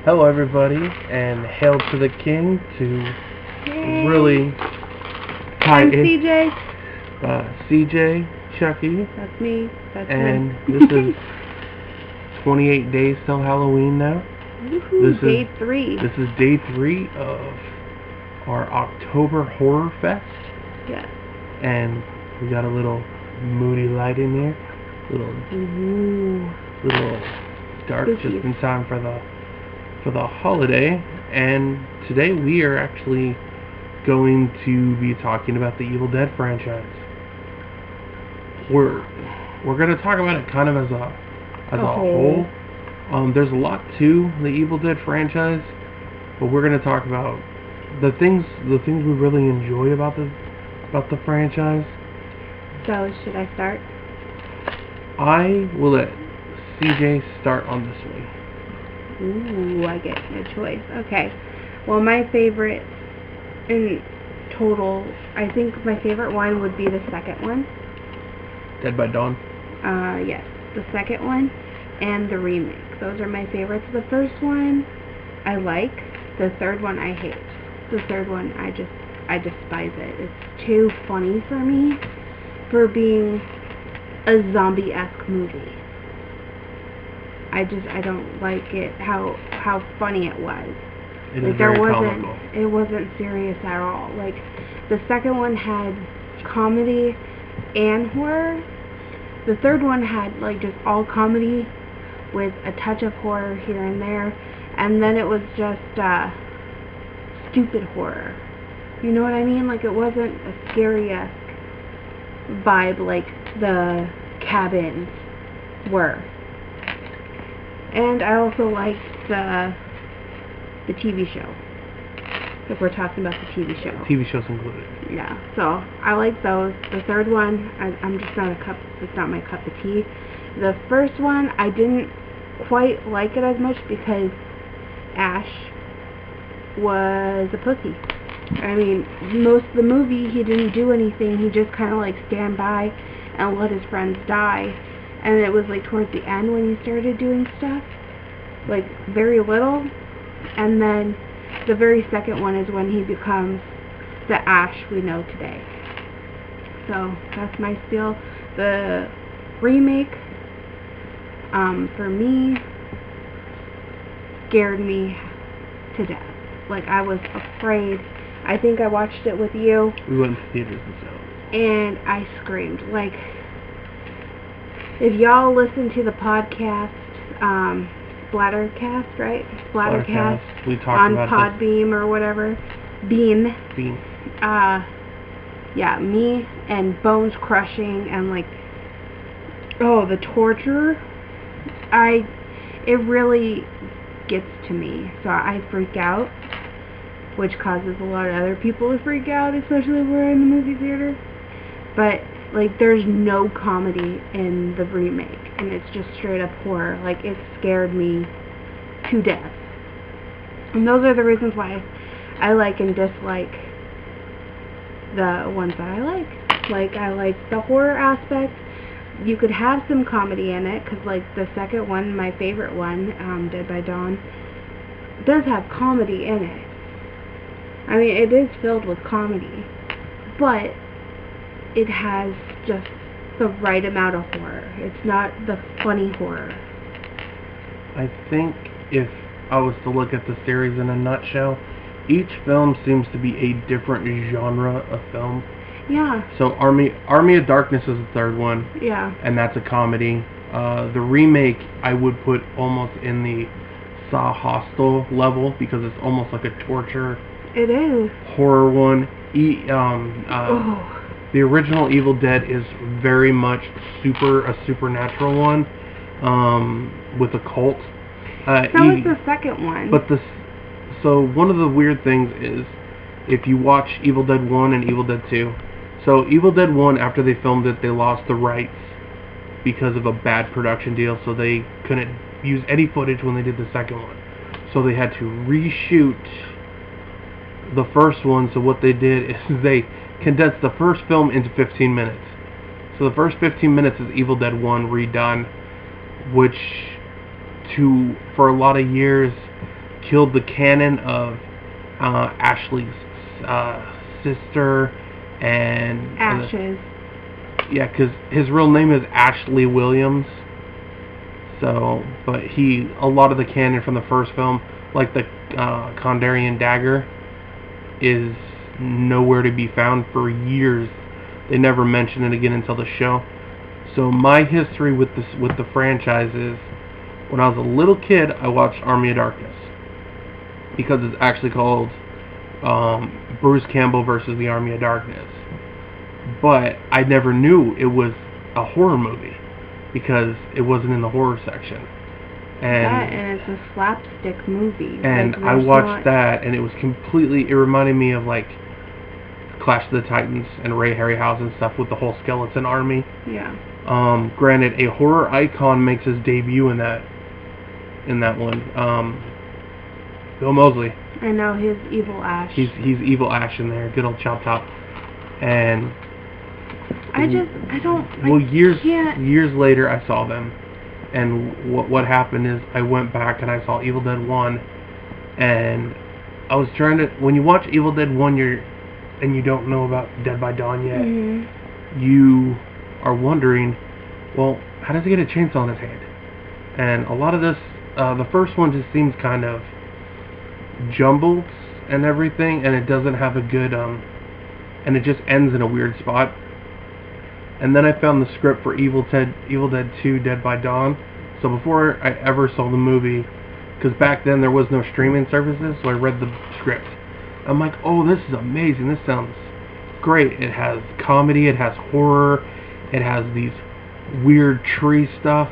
Hello everybody, and hail to the king to Yay. really I'm CJ. CJ, Chucky. That's me. That's and him. This is 28 days till Halloween now. Woohoo, day 3. This is day 3 of our October Horror Fest. Yes. And we got a little moody light in here. Little dark, Spooky. just in time for the holiday. And today we are actually going to be talking about the Evil Dead franchise. We're going to talk about it kind of as a whole. There's a lot to the Evil Dead franchise, but we're going to talk about the things we really enjoy about the franchise. So, should I start? I will let CJ start on this one. Ooh, I get no choice. Okay. Well, my favorite in total, I think my favorite one would be the second one. Dead by Dawn? Yes. The second one and the remake. Those are my favorites. The first one I like. The third one I hate. The third one I despise it. It's too funny for me for being a zombie-esque movie. I don't like it how funny it was. It is very comical. It wasn't serious at all. Like, the second one had comedy and horror. The third one had like just all comedy with a touch of horror here and there, and then it was just stupid horror. You know what I mean? Like, it wasn't a scary-esque vibe like the cabins were. And I also liked the TV show. If we're talking about the TV show. TV show's included. Yeah, so I like those. The third one, I'm just not it's not my cup of tea. The first one, I didn't quite like it as much because Ash was a pussy. I mean, most of the movie, he didn't do anything. He just kind of like stand by and let his friends die. And it was like towards the end when he started doing stuff, like very little. And then the very second one is when he becomes the Ash we know today. So that's my spiel. The remake, for me, scared me to death. Like, I was afraid. I think I watched it with you. We went to theaters and stuff. And I screamed. Like, if y'all listen to the podcast, Splattercast, right? Splattercast. We talked on about Podbeam or whatever. Bean. Yeah, me and bones crushing and like, the torture. It really gets to me. So I freak out, which causes a lot of other people to freak out, especially if we're in the movie theater. But like, there's no comedy in the remake, and it's just straight up horror. Like, it scared me to death. And those are the reasons why I like and dislike the ones that I like. Like, I like the horror aspect. You could have some comedy in it, because like the second one, my favorite one, Dead by Dawn, does have comedy in it. I mean, it is filled with comedy, but it has just the right amount of horror. It's not the funny horror. I think if I was to look at the series in a nutshell, each film seems to be a different genre of film. Yeah. So Army of Darkness is the third one. Yeah. And that's a comedy. The remake I would put almost in the Saw Hostel level, because it's almost like a torture. It is. Horror one. The original Evil Dead is very much a supernatural one, with a cult. So is the second one. So one of the weird things is, if you watch Evil Dead 1 and Evil Dead 2, so Evil Dead 1, after they filmed it, they lost the rights because of a bad production deal, so they couldn't use any footage when they did the second one. So they had to reshoot the first one. So what they did is they condensed the first film into 15 minutes. So the first 15 minutes is Evil Dead 1 redone, which for a lot of years killed the canon of Ashley's sister and Ashes. yeah, because his real name is Ashley Williams. So, but a lot of the canon from the first film, like the Kandarian dagger, is nowhere to be found for years. They never mention it again until the show. So my history with the franchise is, when I was a little kid, I watched Army of Darkness, because it's actually called Bruce Campbell versus the Army of Darkness. But I never knew it was a horror movie, because it wasn't in the horror section. And it's a slapstick movie. And like, I watched that, and it was completely, it reminded me of like Clash of the Titans and Ray Harryhausen stuff with the whole skeleton army. Yeah. Granted, a horror icon makes his debut in that one. Bill Moseley. I know, his Evil Ash. He's Evil Ash in there, good old Chop Top. And years later I saw them, and what happened is I went back and I saw Evil Dead 1, and I was trying to, when you watch Evil Dead 1 and you don't know about Dead by Dawn yet, you are wondering, well, how does he get a chainsaw in his hand? And a lot of this, the first one just seems kind of jumbled and everything, and it doesn't have a good, and it just ends in a weird spot. And then I found the script for Evil Dead 2 Dead by Dawn. So before I ever saw the movie, because back then there was no streaming services, so I read the script. I'm like, oh, this is amazing, this sounds great. It has comedy, it has horror, it has these weird tree stuff.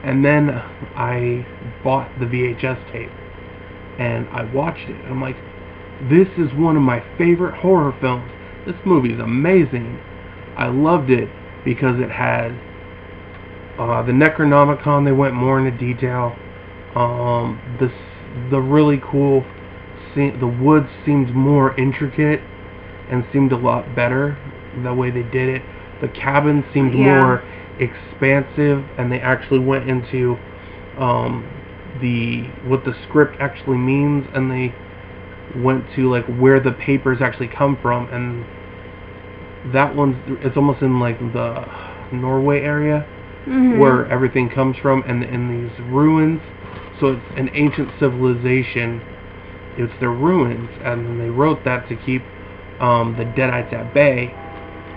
And then I bought the VHS tape, and I watched it, and I'm like, this is one of my favorite horror films. This movie is amazing. I loved it because it had the Necronomicon. They went more into detail. The really cool scene, the woods seemed more intricate and seemed a lot better the way they did it. The cabin seemed more expansive, and they actually went into what the script actually means, and they went to like where the papers actually come from. And that it's almost in like the Norway area where everything comes from, and in these ruins. So it's an ancient civilization. It's their ruins, and then they wrote that to keep the Deadites at bay,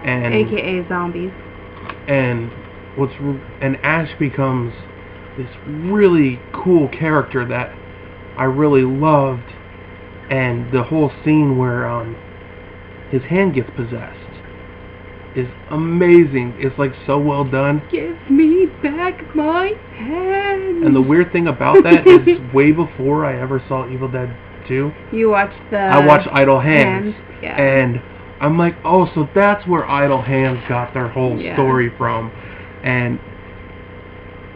and AKA zombies. And Ash becomes this really cool character that I really loved, and the whole scene where his hand gets possessed is amazing. It's like so well done. Give me back my hand. And the weird thing about that is, way before I ever saw Evil Dead 2, I watched Idle Hands. Yeah. And I'm like, oh, so that's where Idle Hands got their whole story from. And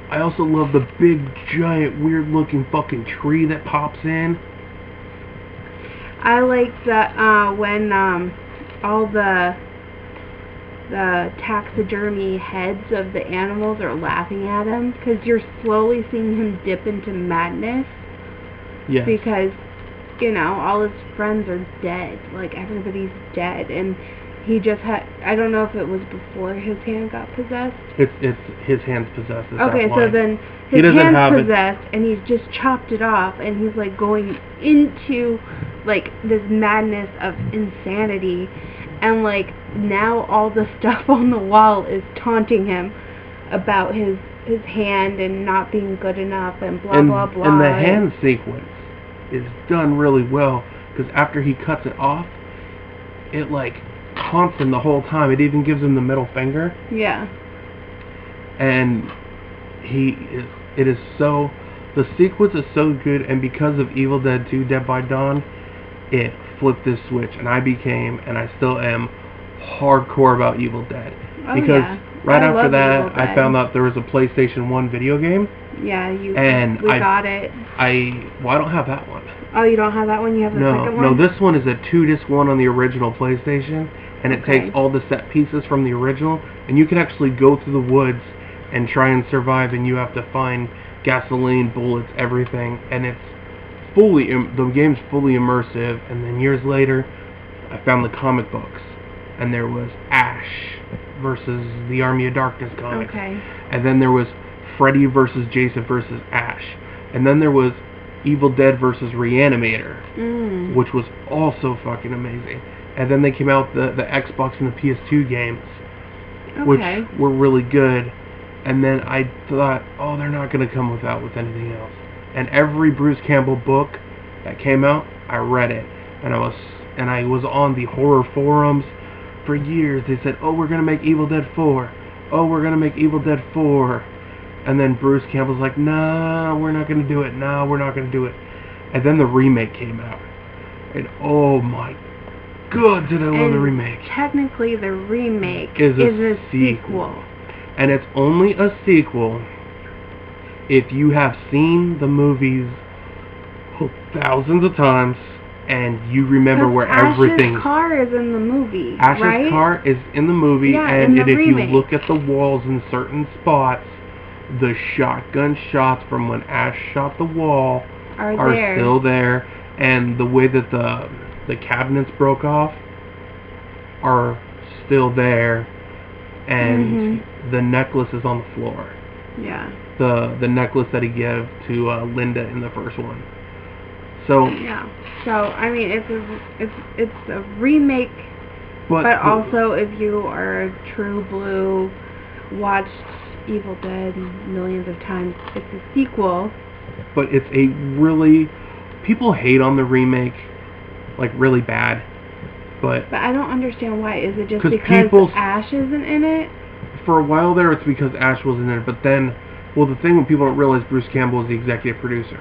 I also love the big, giant, weird-looking fucking tree that pops in. I like that when all the taxidermy heads of the animals are laughing at him, because you're slowly seeing him dip into madness. Yes. Because, all his friends are dead. Like, everybody's dead. And he just had, I don't know if it was before his hand got possessed. It's his hand's possessed. Okay, so then his hand's possessed, and he's just chopped it off, and he's like going into like this madness of insanity. And, like, now all the stuff on the wall is taunting him about his hand and not being good enough and blah, blah, blah. And the hand sequence is done really well, because after he cuts it off, it, like, taunts him the whole time. It even gives him the middle finger. Yeah. And the sequence is so good, and because of Evil Dead 2 Dead by Dawn, it flipped this switch, and I still am hardcore about Evil Dead. Because right after that, I found out there was a PlayStation 1 video game. Yeah, we got it. I don't have that one. Oh, you don't have that one? You have the second one? No, this one is a 2-disc one on the original PlayStation, and it takes all the set pieces from the original, and you can actually go through the woods and try and survive, and you have to find gasoline, bullets, everything, and it's the game's fully immersive. And then years later, I found the comic books, and there was Ash versus the Army of Darkness comics. Okay. And then there was Freddy versus Jason versus Ash. And then there was Evil Dead versus Reanimator, which was also fucking amazing. And then they came out the Xbox and the PS2 games, which were really good. And then I thought, oh, they're not going to come with anything else. And every Bruce Campbell book that came out, I read it. And I was on the horror forums for years. They said, oh, we're going to make Evil Dead 4. Oh, we're going to make Evil Dead 4. And then Bruce Campbell's like, nah, we're not going to do it. Nah, we're not going to do it. And then the remake came out. And oh my God, did I love the remake. Technically, the remake is a sequel. And it's only a sequel if you have seen the movies thousands of times and you remember where everything... Ash's car is in the movie, Ash's right? car is in the movie, yeah, and if you look at the walls in certain spots, the shotgun shots from when Ash shot the wall are still there, and the way that the cabinets broke off are still there, and the necklace is on the floor. Yeah. The necklace that he gave to Linda in the first one. So yeah. So I mean, it's a remake, but also if you are a true blue, watched Evil Dead millions of times, it's a sequel. But it's a really... People hate on the remake, like, really bad. But I don't understand why. Is it just because Ash isn't in it? For a while there, it's because Ash wasn't in it. But then, well, the thing when people don't realize, Bruce Campbell is the executive producer.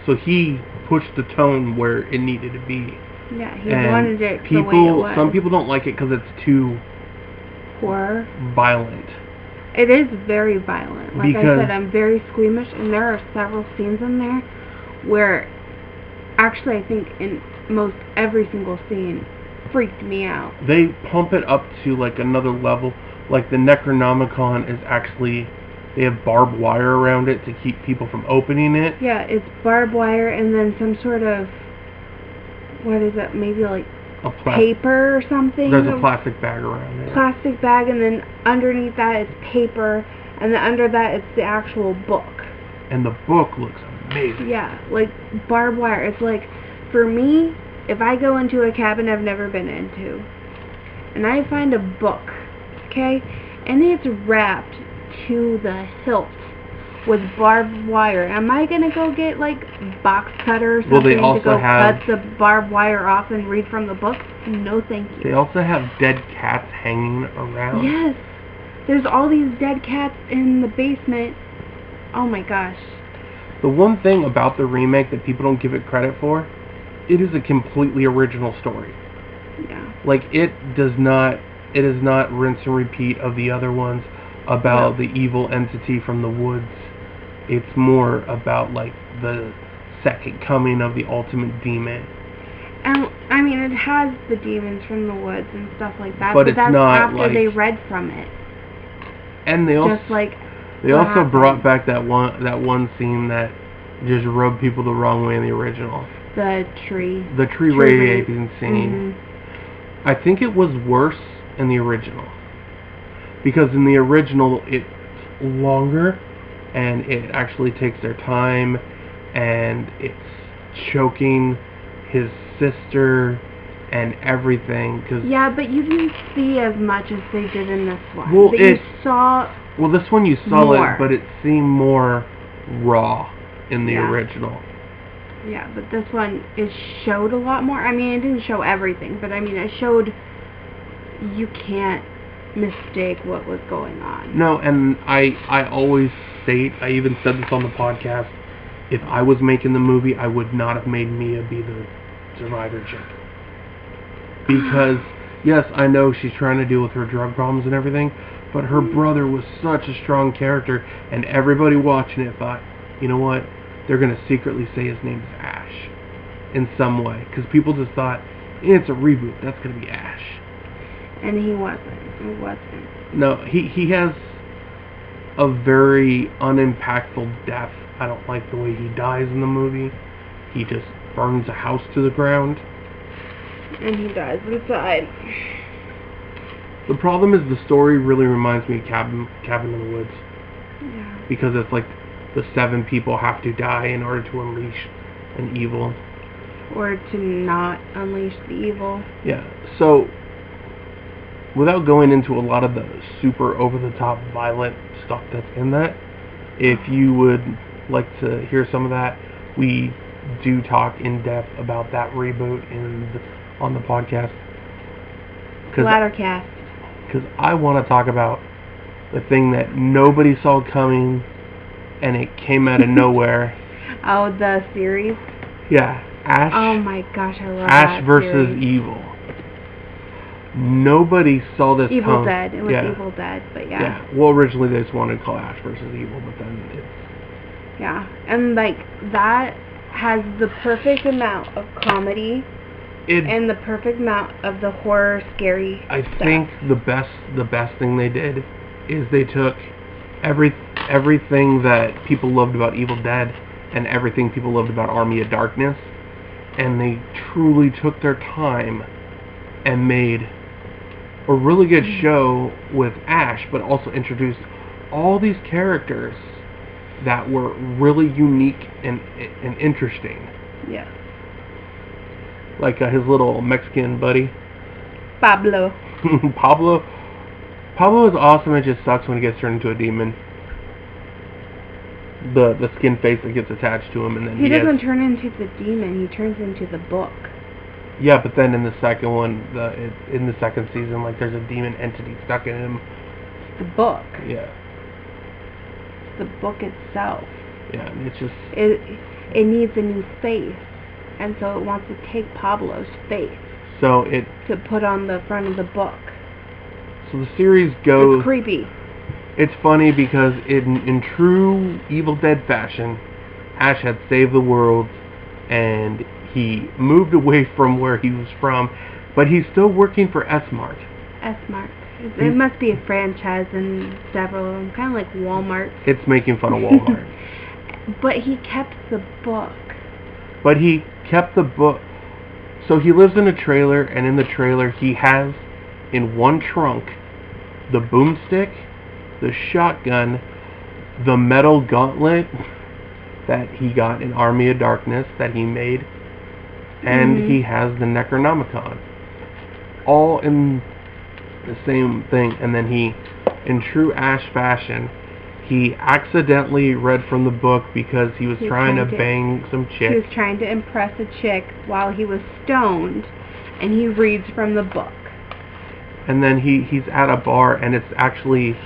So he pushed the tone where it needed to be. Yeah, he wanted it the way it was. Some people don't like it because it's too... horror? Violent. It is very violent. Like I said, I'm very squeamish, and there are several scenes in there where, actually, I think in most every single scene freaked me out. They pump it up to like another level. Like the Necronomicon is actually, they have barbed wire around it to keep people from opening it. Yeah, it's barbed wire and then some sort of, what is it? Maybe like paper or something. There's a plastic bag around it. Plastic bag, and then underneath that it's paper, and then under that it's the actual book. And the book looks amazing. Yeah, like barbed wire. It's like, for me, if I go into a cabin I've never been into, and I find a book, okay, and it's wrapped to the hilt with barbed wire, am I gonna go get like box cutter or something to go cut the barbed wire off and read from the book? No, thank you. They also have dead cats hanging around. Yes, there's all these dead cats in the basement. Oh my gosh. The one thing about the remake that people don't give it credit for, it is a completely original story. Yeah. Like it is not rinse and repeat of the other ones about the evil entity from the woods. It's more about like the second coming of the ultimate demon. And I mean, it has the demons from the woods and stuff like that, but it's that's not after like, they read from it. And they also just like they also brought back that one scene that just rubbed people the wrong way in the original. The tree radiating scene. Mm-hmm. I think it was worse in the original. Because in the original it's longer and it actually takes their time and it's choking his sister and everything. Yeah, but you didn't see as much as they did in this one. Well, you saw well, this one you saw more. It, but it seemed more raw in the original. Yeah, but this one, it showed a lot more. I mean, it didn't show everything, but I mean, it showed you can't mistake what was going on. No, and I always state, I even said this on the podcast, if I was making the movie, I would not have made Mia be the survivor chick. Because, yes, I know she's trying to deal with her drug problems and everything, but her brother was such a strong character, and everybody watching it thought, you know what, they're going to secretly say his name is Ash in some way. Because people just thought, it's a reboot, that's going to be Ash. And he wasn't. It wasn't. No, he has a very unimpactful death. I don't like the way he dies in the movie. he just burns a house to the ground. And he dies inside. The problem is the story really reminds me of Cabin in the Woods. Yeah. Because it's like the 7 people have to die in order to unleash an evil. Or to not unleash the evil. Yeah, so without going into a lot of the super over-the-top violent stuff that's in that, if you would like to hear some of that, we do talk in depth about that reboot on the podcast. Laddercast. Because I want to talk about the thing that nobody saw coming, and it came out of nowhere. Oh, the series? Yeah, Ash. Oh my gosh, I love Ash that versus series. Evil. Nobody saw this Evil come. Dead. It was yeah. Evil Dead, but yeah. Yeah. Well, originally they just wanted to call Ash versus Evil, but then it's... Yeah, and like that has the perfect amount of comedy and the perfect amount of the horror, scary stuff. I think the best thing they did is they took everything that people loved about Evil Dead and everything people loved about Army of Darkness, and they truly took their time and made a really good show with Ash, but also introduced all these characters that were really unique and interesting. Yeah. Like his little Mexican buddy. Pablo. Pablo is awesome. It just sucks when he gets turned into a demon. The skin face that gets attached to him, and then he doesn't turn into the demon. He turns into the book. Yeah, but then in the second one, in the second season, like there's a demon entity stuck in him. The book. Yeah. The book itself. Yeah, it's just... It needs a new face, and so it wants to take Pablo's face. So to put on the front of the book. So the series goes... It's creepy. It's funny because in true Evil Dead fashion, Ash had saved the world, and he moved away from where he was from, but he's still working for S-Mart. S-Mart. It must be a franchise in several of them, kind of like Walmart. It's making fun of Walmart. But he kept the book. So he lives in a trailer, and in the trailer he has, in one trunk, the boomstick, the shotgun, the metal gauntlet that he got in Army of Darkness that he made, and he has the Necronomicon. All in the same thing. And then he, in true Ash fashion, he accidentally read from the book because he was trying to bang some chick. He was trying to impress a chick while he was stoned, and he reads from the book. And then he's at a bar, and it's actually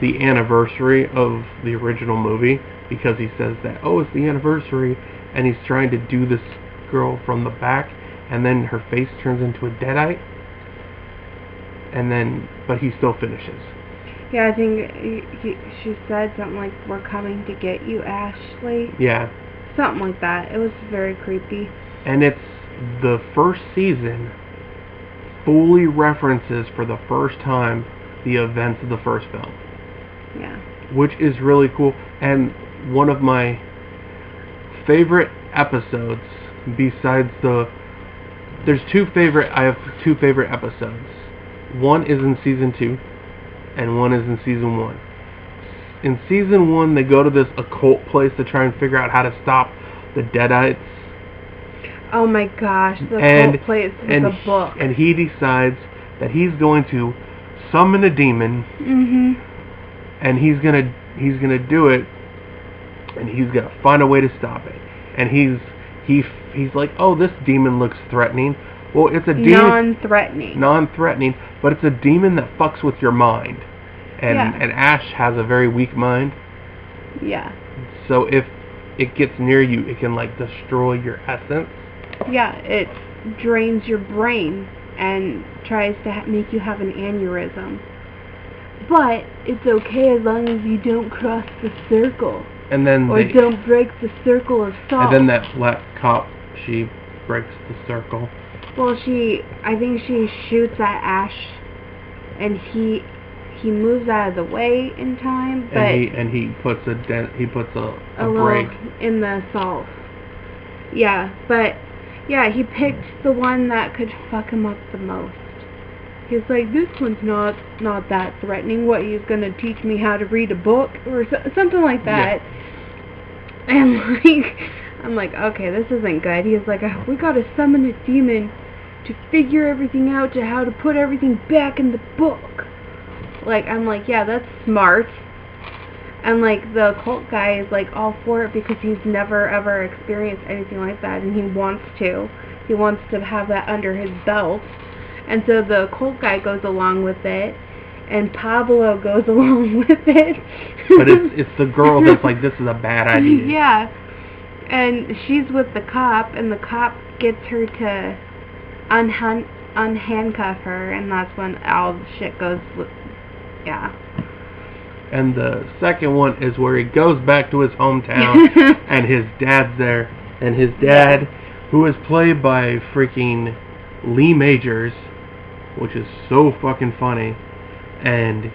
the anniversary of the original movie, because he says that, oh, it's the anniversary, and he's trying to do this girl from the back, and then her face turns into a deadite, but he still finishes. Yeah, I think she said something like, "We're coming to get you, Ashley." Yeah. Something like that. It was very creepy. And it's the first season fully references for the first time the events of the first film. Yeah. Which is really cool. And one of my favorite episodes, besides I have two favorite episodes. One is in season 2, and one is in season 1. In season 1, they go to this occult place to try and figure out how to stop the Deadites. Oh my gosh, the occult place with a book. And he decides that he's going to summon a demon, and he's gonna do it, and he's gonna find a way to stop it. And he's like, oh, this demon looks threatening. Well, it's a demon. Non-threatening, but it's a demon that fucks with your mind. And Ash has a very weak mind. Yeah. So if it gets near you, it can like destroy your essence. Yeah, it drains your brain and tries to make you have an aneurysm. But it's okay as long as you don't cross the circle. And then don't break the circle of salt. And then that black cop, she breaks the circle. Well, I think she shoots at Ash, and he moves out of the way in time, but and he puts a break in the salt. Yeah, but yeah, he picked the one that could fuck him up the most. He was like, this one's not that threatening. What, he's gonna teach me how to read a book or something like that? Yeah. And like, I'm like, okay, this isn't good. He's like, we gotta summon a demon to figure everything out, to how to put everything back in the book. Like, I'm like, yeah, that's smart. And like, the occult guy is like all for it because he's never ever experienced anything like that, and he wants to. He wants to have that under his belt. And so the occult guy goes along with it, and Pablo goes along with it. But it's the girl that's like, this is a bad idea. Yeah. And she's with the cop, and the cop gets her to unhandcuff her, and that's when all the shit goes, yeah. And the second one is where he goes back to his hometown, and his dad's there. And his dad, who is played by freaking Lee Majors, which is so fucking funny, and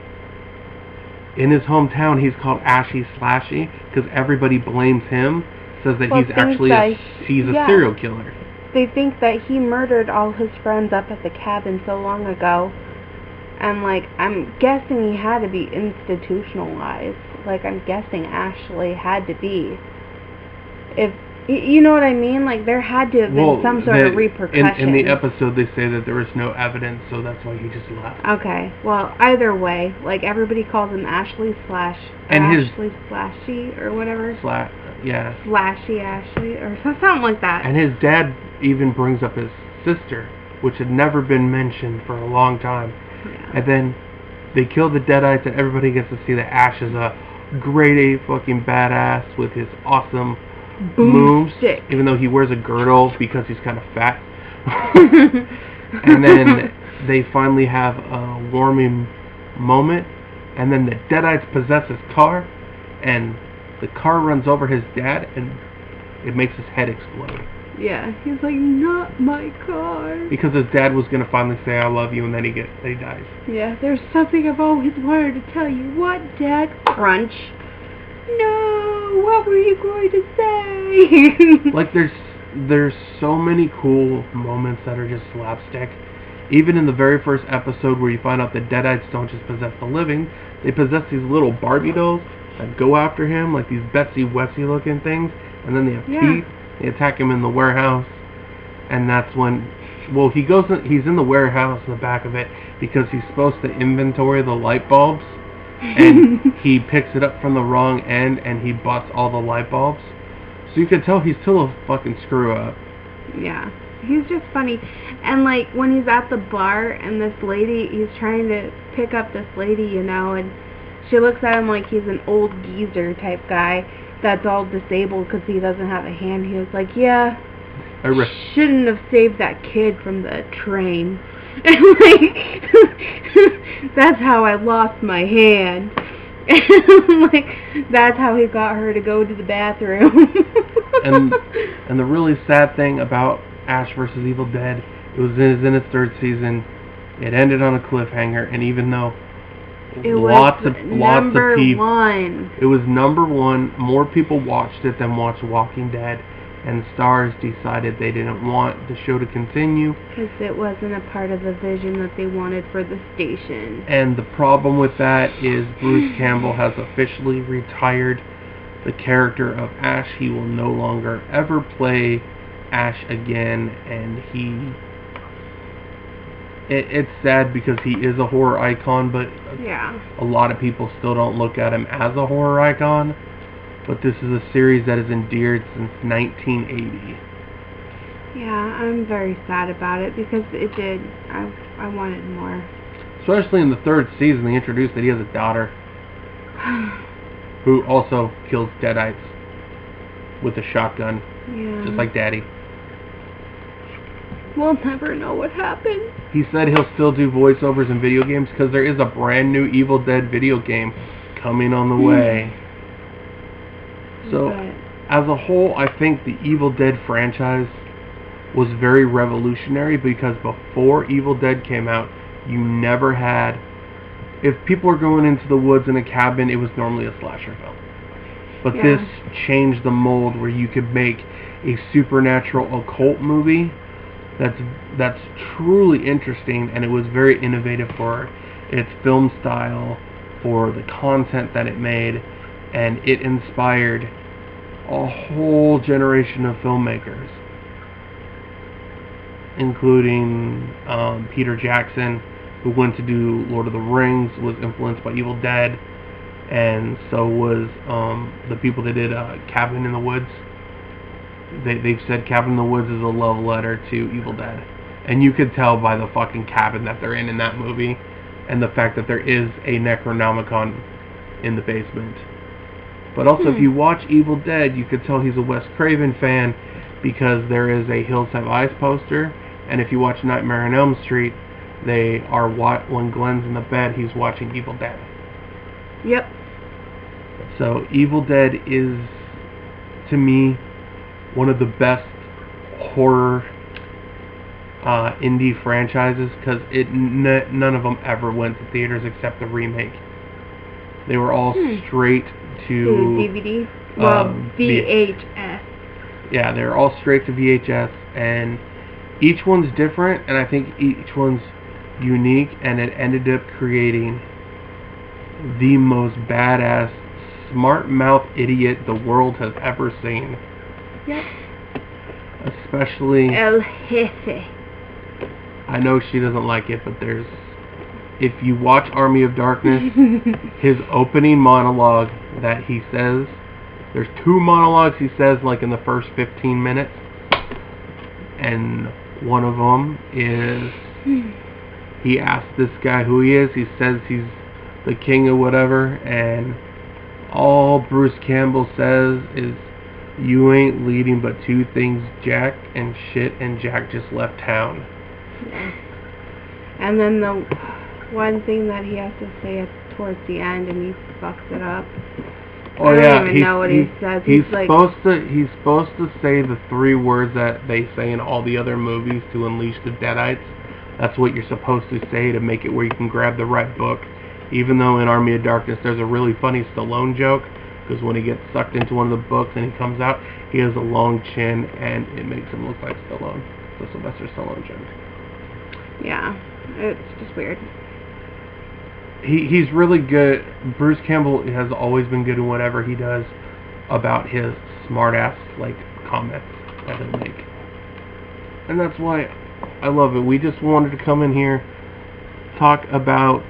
in his hometown he's called Ashy Slashy because everybody blames him, says that he's actually a serial killer. They think that he murdered all his friends up at the cabin so long ago. And, like, I'm guessing he had to be institutionalized. Like, I'm guessing Ashley had to be. If, you know what I mean? Like, there had to have been some sort of repercussion. In the episode, they say that there was no evidence, so that's why he just left. Okay. Well, either way, like, everybody calls him Ashley Slashy, or whatever. Yeah. Slashy Ashley, or something like that. And his dad even brings up his sister, which had never been mentioned for a long time. Yeah. And then they kill the Deadites, and everybody gets to see that Ash is a grade A fucking badass with his awesome moves, even though he wears a girdle because he's kind of fat. And then they finally have a warming moment, and then the Deadites possess his car, and the car runs over his dad, and it makes his head explode. Yeah, he's like, not my car. Because his dad was going to finally say, I love you, and then he dies. Yeah, there's something I've always wanted to tell you. What, Dad? Crunch. No, what were you going to say? Like, there's so many cool moments that are just slapstick. Even in the very first episode where you find out the Deadites don't just possess the living, they possess these little Barbie dolls that go after him, like these Betsy Wessie looking things, and then they have teeth. They attack him in the warehouse, and that's when, well, he's in the warehouse in the back of it because he's supposed to inventory the light bulbs, and he picks it up from the wrong end, and he butts all the light bulbs. So you can tell he's still a fucking screw up. Yeah, he's just funny. And like when he's at the bar, and this lady, he's trying to pick up this lady, you know, and she looks at him like he's an old geezer type guy that's all disabled because he doesn't have a hand. He was like, yeah, I shouldn't have saved that kid from the train. And like, that's how I lost my hand. Like, that's how he got her to go to the bathroom. and the really sad thing about Ash vs. Evil Dead, it was in its third season. It ended on a cliffhanger, and even though lots of people, it was number one. More people watched it than watched Walking Dead, and Starz decided they didn't want the show to continue because it wasn't a part of the vision that they wanted for the station. And the problem with that is Bruce Campbell has officially retired the character of Ash. He will no longer ever play Ash again, and it's sad because he is a horror icon, but a lot of people still don't look at him as a horror icon. But this is a series that has endured since 1980. Yeah, I'm very sad about it because it did. I wanted more. Especially in the third season, they introduced that he has a daughter who also kills Deadites with a shotgun, just like Daddy. We'll never know what happened. He said he'll still do voiceovers in video games because there is a brand new Evil Dead video game coming on the way. So, as a whole, I think the Evil Dead franchise was very revolutionary because before Evil Dead came out, you never had... If people were going into the woods in a cabin, it was normally a slasher film. But this changed the mold where you could make a supernatural occult movie that's truly interesting, and it was very innovative for its film style, for the content that it made, and it inspired a whole generation of filmmakers, including Peter Jackson, who went to do Lord of the Rings, was influenced by Evil Dead, and so was the people that did Cabin in the Woods. They've said Cabin in the Woods is a love letter to Evil Dead. And you could tell by the fucking cabin that they're in that movie, and the fact that there is a Necronomicon in the basement. But also, if you watch Evil Dead, you could tell he's a Wes Craven fan, because there is a Hills Have Eyes poster, and if you watch Nightmare on Elm Street, they are when Glenn's in the bed, he's watching Evil Dead. Yep. So Evil Dead is, to me, one of the best horror indie franchises, because none of them ever went to theaters except the remake. They were all straight to DVD. Well, VHS. Yeah, they're all straight to VHS, and each one's different, and I think each one's unique, and it ended up creating the most badass, smart mouth idiot the world has ever seen. Yep. Especially El Jefe. I know she doesn't like it, but if you watch Army of Darkness, his opening monologue that he says, there's 2 monologues he says like in the first 15 minutes, and one of them is he asks this guy who he is. He says he's the king of whatever, and all Bruce Campbell says is, "You ain't leading but 2 things, Jack," and shit, and Jack just left town. Yeah. And then the one thing that he has to say towards the end, and he fucks it up. Oh, I don't yeah, even know what he says. He's like, supposed to say the 3 words that they say in all the other movies to unleash the Deadites. That's what you're supposed to say to make it where you can grab the right book. Even though in Army of Darkness there's a really funny Stallone joke, because when he gets sucked into one of the books and he comes out, he has a long chin and it makes him look like Stallone. The Sylvester Stallone joke. Yeah, it's just weird. He's really good. Bruce Campbell has always been good in whatever he does about his smart-ass, like, comments that he'll make. And that's why I love it. We just wanted to come in here, talk about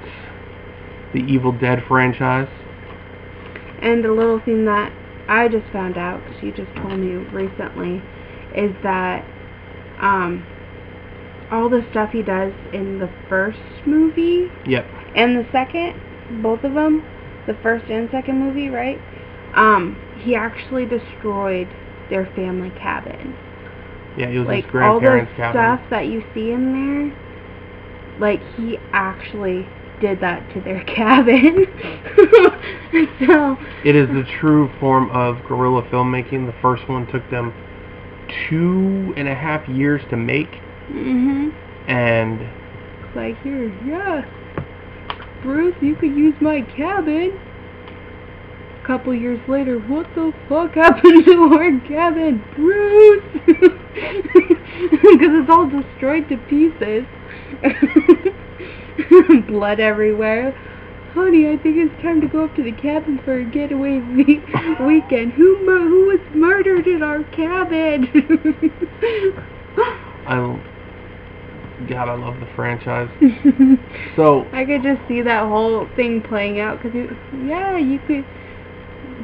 the Evil Dead franchise. And a little thing that I just found out, because you just told me recently, is that all the stuff he does in the first movie, Yep. and the second, both of them, the first and second movie, right? He actually destroyed their family cabin. Yeah, it was like his grandparents' all the cabin. stuff that you see in there, like he actually did that to their cabin. So it is the true form of guerrilla filmmaking. The first one took them 2.5 years to make. And it's like, here, yeah, Bruce, you could use my cabin. A couple years later, what the fuck happened to our cabin, Bruce? Because it's all destroyed to pieces. Blood everywhere. Honey, I think it's time to go up to the cabin for a getaway weekend. Who was murdered in our cabin? God, I love the franchise. So I could just see that whole thing playing out, because you could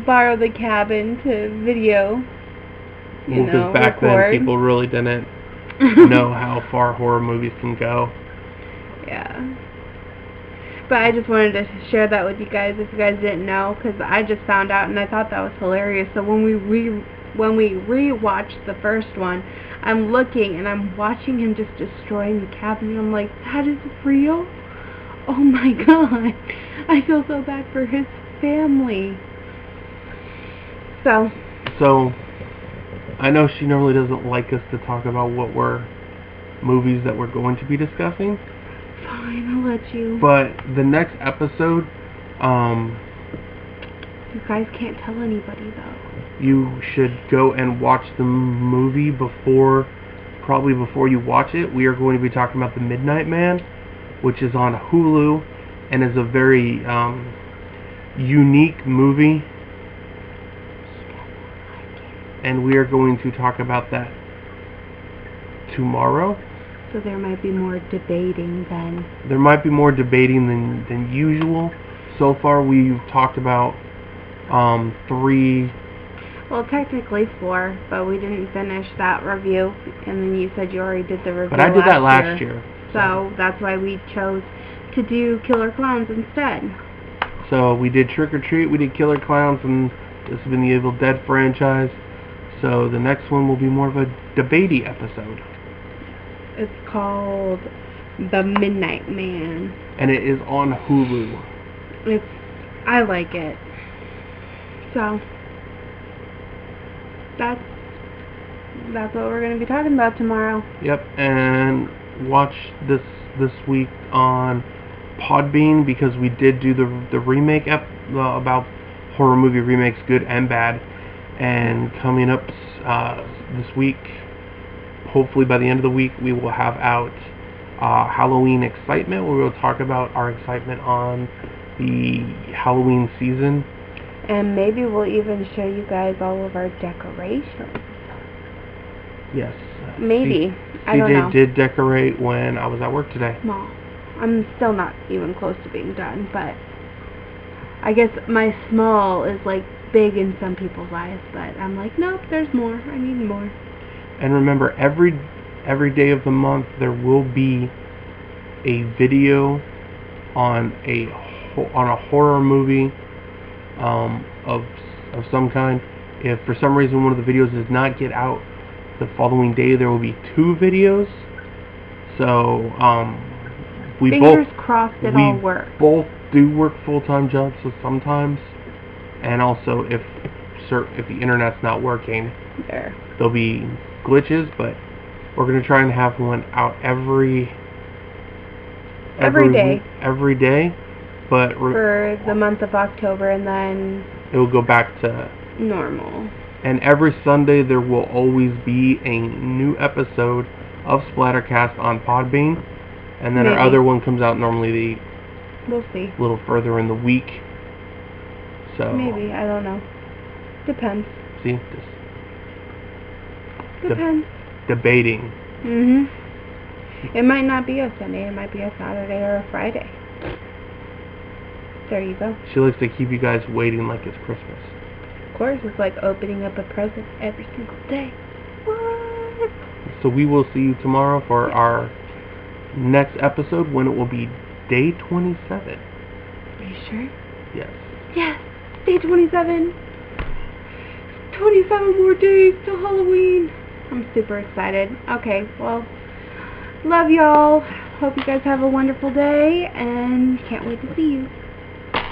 borrow the cabin to video. Because back record. then people really didn't know how far horror movies can go. Yeah. But I just wanted to share that with you guys if you guys didn't know, because I just found out and I thought that was hilarious. So when we rewatched the first one, I'm looking and I'm watching him just destroying the cabin, and I'm like, that is real? Oh my god. I feel so bad for his family. So I know she normally doesn't like us to talk about movies that we're going to be discussing. Fine, I'll let you. But the next episode, you guys can't tell anybody though. you should go and watch the movie probably before you watch it. We are going to be talking about The Midnight Man, which is on Hulu and is a very unique movie. And we are going to talk about that tomorrow. So there might be more debating then. There might be more debating than usual. So far we've talked about 3... Well, technically 4, but we didn't finish that review. And then you said you already did the review But I did that last year. So that's why we chose to do Killer Clowns instead. So we did Trick or Treat, we did Killer Clowns, and this has been the Evil Dead franchise. So the next one will be more of a debatey episode. It's called The Midnight Man. And it is on Hulu. I like it. So that's what we're going to be talking about tomorrow. Yep, and watch this week on Podbean, because we did do the remake about horror movie remakes, good and bad. And coming up this week, hopefully by the end of the week, we will have out Halloween Excitement, where we'll talk about our excitement on the Halloween season. And maybe we'll even show you guys all of our decorations. Yes. Maybe. I don't know. CJ did decorate when I was at work today. Small. I'm still not even close to being done, but I guess my small is like big in some people's eyes, but I'm like, nope, there's more. I need more. And remember, every day of the month there will be a video on a horror movie of some kind. If for some reason one of the videos does not get out the following day, there will be 2 videos. So Fingers crossed it all works. Both do work full-time jobs, so sometimes, and also if the internet's not working, there'll be glitches. But we're gonna try and have one out every day. But for the month of October, and then it will go back to normal. And every Sunday there will always be a new episode of Splattercast on Podbean, and then our other one comes out normally we'll see. A little further in the week. So maybe, I don't know. Depends. See, depends. Debating. It might not be a Sunday. It might be a Saturday or a Friday. There you go. She likes to keep you guys waiting like it's Christmas. Of course, it's like opening up a present every single day. What? So we will see you tomorrow for our next episode, when it will be day 27. Are you sure? Yes. Yes, day 27. 27 more days till Halloween. I'm super excited. Okay, well, love y'all. Hope you guys have a wonderful day, and can't wait to see you.